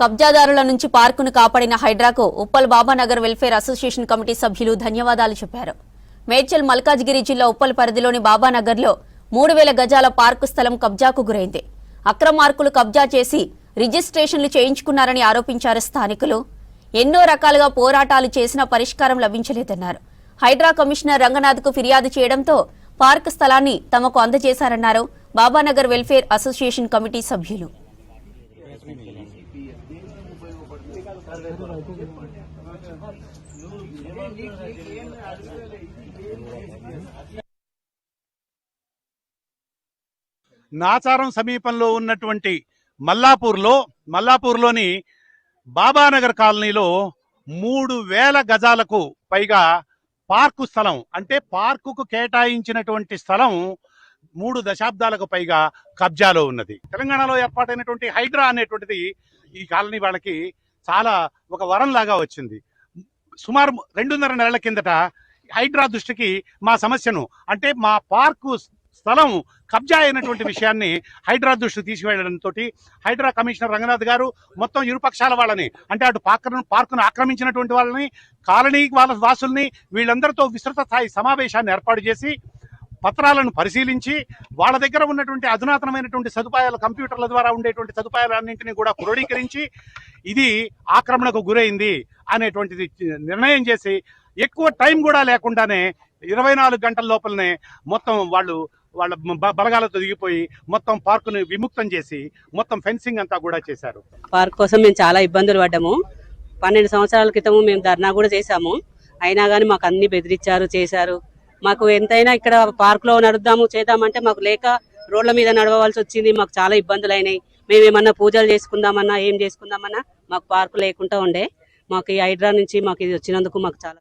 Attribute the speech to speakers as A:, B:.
A: కబ్జాదారుల నుంచి పార్కును కాపాడిన హైడ్రాకు Uppal Babanagar welfare association committee సభ్యులు ధన్యవాదాలు చెప్పారు. మేడ్చల్ మల్కాజ్గిరి జిల్లా ఉప్పల్ పరిధిలోని బాబానగర్లో 3000 గజాల పార్కు స్థలం కబ్జాకు గురైంది. అక్రమార్కులు కబ్జా చేసి రిజిస్ట్రేషన్లు చేయించుకున్నారని ఆరోపించారు స్థానికులు. ఎన్నో రకాలుగా పోరాటాలు చేసినా పరిష్కారం లభించలేదన్నారు. హైడ్రా కమిషనర్ రంగనాథ్కు ఫిర్యాదు చేయడంతో పార్కు స్థలాన్ని తమకు అందజేశారన్నారు బాబానగర్ వెల్ఫేర్ అసోసియేషన్ కమిటీ సభ్యులు.
B: నాచారం సమీపంలో ఉన్నటువంటి మల్లాపూర్లోని బాబానగర్ కాలనీలో 3000 గజాలకు పైగా పార్కు స్థలం, అంటే పార్కుకు కేటాయించినటువంటి స్థలం 3 దశాబ్దాలకు పైగా కబ్జాలో ఉన్నది. తెలంగాణలో ఏర్పాటైనటువంటి హైడ్రా అనేటువంటిది ఈ కాలనీ వాళ్ళకి చాలా ఒక వరం లాగా వచ్చింది. సుమారు 2.5 నెలల కిందట హైడ్రా దృష్టికి మా సమస్యను, అంటే మా పార్కు స్థలం కబ్జా అయినటువంటి విషయాన్ని హైడ్రా దృష్టికి తీసుకువెళ్లడంతో హైడ్రా కమిషనర్ రంగనాథ్ గారు మొత్తం ఇరుపక్షాల వాళ్ళని, అంటే అటు పార్కును ఆక్రమించినటువంటి వాళ్ళని, కాలనీ వాళ్ళ వాసుల్ని, వీళ్ళందరితో విస్తృత స్థాయి సమావేశాన్ని ఏర్పాటు చేసి పత్రాలను పరిశీలించి వాళ్ళ దగ్గర ఉన్నటువంటి అధునాతనమైనటువంటి సదుపాయాలు, కంప్యూటర్ల ద్వారా ఉండేటువంటి సదుపాయాలన్నింటినీ కూడా క్రోడీకరించి ఇది ఆక్రమణకు గురైంది అనేటువంటిది నిర్ణయం చేసి ఎక్కువ టైం కూడా లేకుండానే 24 గంటల లోపలనే మొత్తం వాళ్ళ బలగాలతో దిగిపోయి మొత్తం పార్కుని విముక్తం చేసి మొత్తం ఫెన్సింగ్ అంతా కూడా చేశారు.
C: పార్క్ కోసం మేము చాలా ఇబ్బందులు పడ్డాము. 12 సంవత్సరాల క్రితము మేము ధర్నా కూడా చేశాము. అయినా కానీ మాకు అన్ని బెదిరించారు, చేశారు. మాకు ఎంతైనా ఇక్కడ పార్క్ లో నడుద్దాము చేద్దామంటే మాకు లేక రోడ్ల మీద నడవవలసి వచ్చింది. మాకు చాలా ఇబ్బందులు అయినాయి. మేము ఏమన్నా పూజలు చేసుకుందామన్నా, ఏం చేసుకుందామన్నా మాకు పార్కు లేకుండా ఉండే. మాకు ఈ హైడ్రా నుంచి మాకు ఇది వచ్చినందుకు మాకు చాలా